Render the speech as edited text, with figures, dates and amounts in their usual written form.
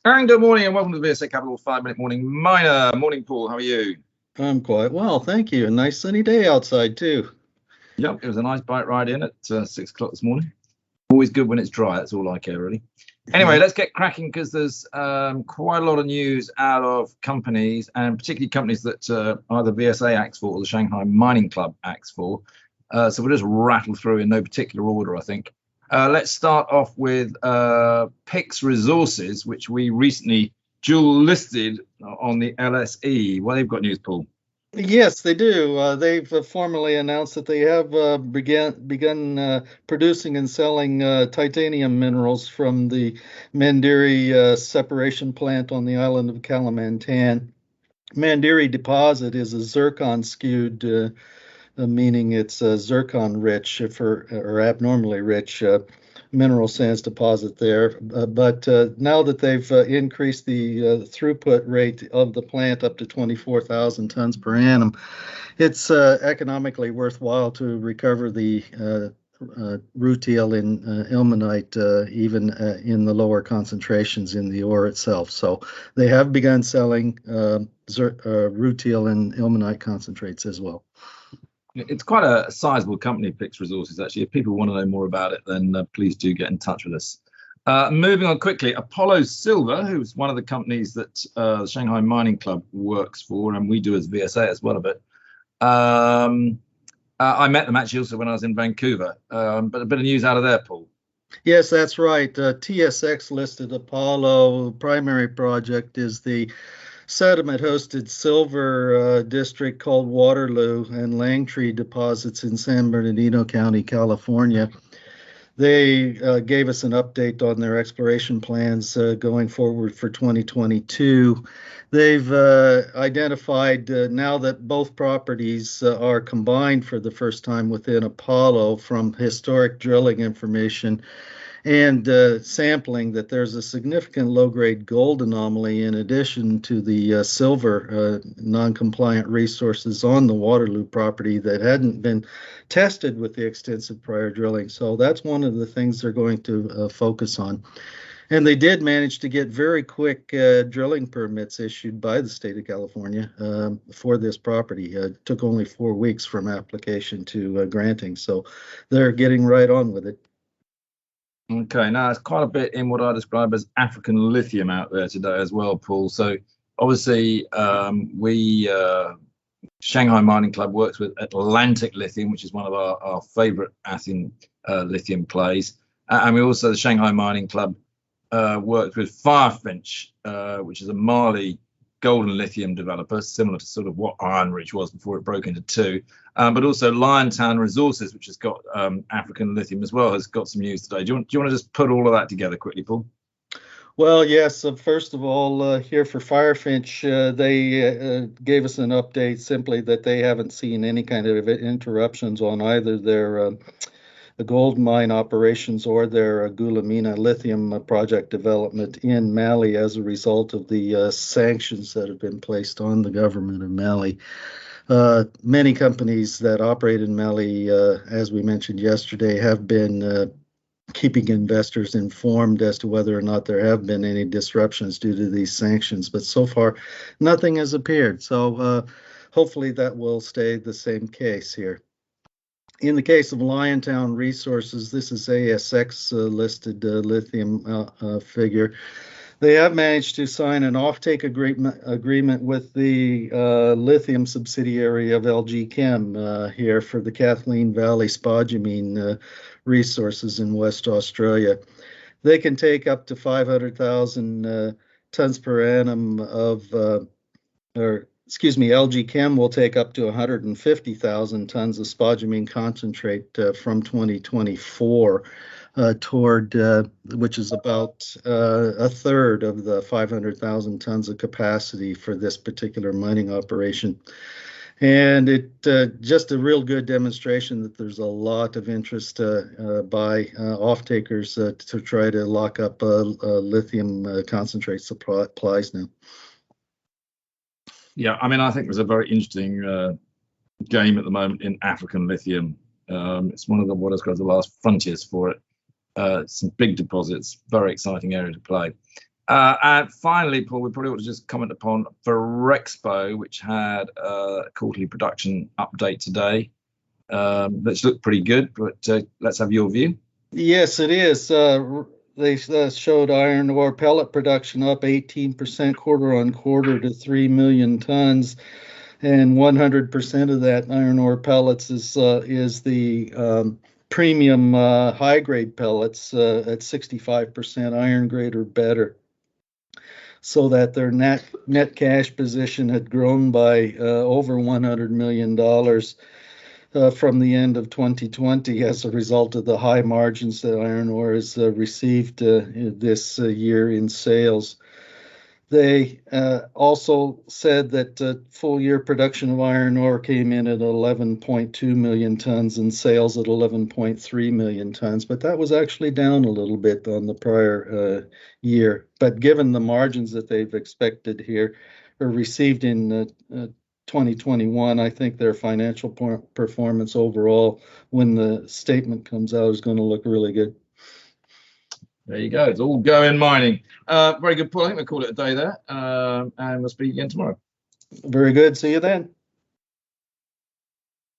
And good morning and welcome to the VSA Capital 5-Minute Morning Miner. Morning, Paul. How are you? I'm quite well, thank you. A nice sunny day outside too. Yep, it was a nice bike ride in at 6 o'clock this morning. Always good when it's dry. That's all I care, really. Anyway, let's get cracking because there's quite a lot of news out of companies, and particularly companies that either VSA acts for or the Shanghai Mining Club acts for. So we'll just rattle through in no particular order, I think. Let's start off with PIX Resources, which we recently dual listed on the LSE. Well, they've got news, Paul. Yes, they do. They've formally announced that they have begun producing and selling titanium minerals from the Mandiri separation plant on the island of Kalimantan. Mandiri deposit is a zircon-skewed, meaning it's zircon rich or abnormally rich mineral sands deposit there. But now that they've increased the throughput rate of the plant up to 24,000 tons per annum, it's economically worthwhile to recover the rutile and ilmenite, even in the lower concentrations in the ore itself. So they have begun selling rutile and ilmenite concentrates as well. It's quite a sizable company, PIX Resources, actually. If people want to know more about it, then please do get in touch with us. Moving on quickly, Apollo Silver, who's one of the companies that the Shanghai Mining Club works for, and we do as VSA as well a bit. I met them actually also when I was in Vancouver, but a bit of news out of there, Paul. Yes, that's right. TSX listed Apollo. Primary project is the sediment-hosted silver district called Waterloo and Langtree deposits in San Bernardino County, California. They gave us an update on their exploration plans going forward for 2022. They've identified now that both properties are combined for the first time within Apollo from historic drilling information and sampling, that there's a significant low-grade gold anomaly in addition to the silver non-compliant resources on the Waterloo property that hadn't been tested with the extensive prior drilling. So that's one of the things they're going to focus on. And they did manage to get very quick drilling permits issued by the state of California for this property. It took only 4 weeks from application to granting. So they're getting right on with it. Okay, now it's quite a bit in what I describe as African lithium out there today as well, Paul. So obviously Shanghai Mining Club works with Atlantic Lithium, which is one of our favorite Asian lithium plays. And we also, the Shanghai Mining Club works with Firefinch, which is a Mali gold and lithium developer, similar to sort of what Iron Ridge was before it broke into two. But also Liontown Resources, which has got African lithium as well, has got some news today. Do you want to just put all of that together quickly, Paul? Well, yes. First of all, here for Firefinch, they gave us an update simply that they haven't seen any kind of interruptions on either their gold mine operations or their Goulamina lithium project development in Mali as a result of the sanctions that have been placed on the government of Mali. Many companies that operate in Mali, as we mentioned yesterday, have been keeping investors informed as to whether or not there have been any disruptions due to these sanctions. But so far, nothing has appeared. So hopefully that will stay the same case here. In the case of Liontown Resources, this is ASX listed lithium figure. They have managed to sign an offtake agreement with the lithium subsidiary of LG Chem here for the Kathleen Valley spodumene resources in West Australia. They can take up to 500,000 tons per annum LG Chem will take up to 150,000 tons of spodumene concentrate from 2024 which is about a third of the 500,000 tons of capacity for this particular mining operation. And it just a real good demonstration that there's a lot of interest by off-takers to try to lock up lithium concentrate supplies now. Yeah, I mean, I think there's a very interesting game at the moment in African lithium. It's one of what is called the last frontiers for it. Some big deposits, very exciting area to play. And finally, Paul, we probably ought to just comment upon Ferrexpo, which had a quarterly production update today. That's looked pretty good, but let's have your view. Yes, it is. They showed iron ore pellet production up 18% quarter on quarter to 3 million tons, and 100% of that iron ore pellets is the premium high grade pellets at 65% iron grade or better. So that their net cash position had grown by over $100 million from the end of 2020 as a result of the high margins that iron ore has received this year in sales. They also said that full year production of iron ore came in at 11.2 million tons and sales at 11.3 million tons, but that was actually down a little bit on the prior year. But given the margins that they've expected here or received in 2021, I think their financial performance overall, when the statement comes out, is going to look really good. There you go. It's all going mining. Very good, Paul. I think we'll call it a day there, and we'll speak again tomorrow. Very good. See you then.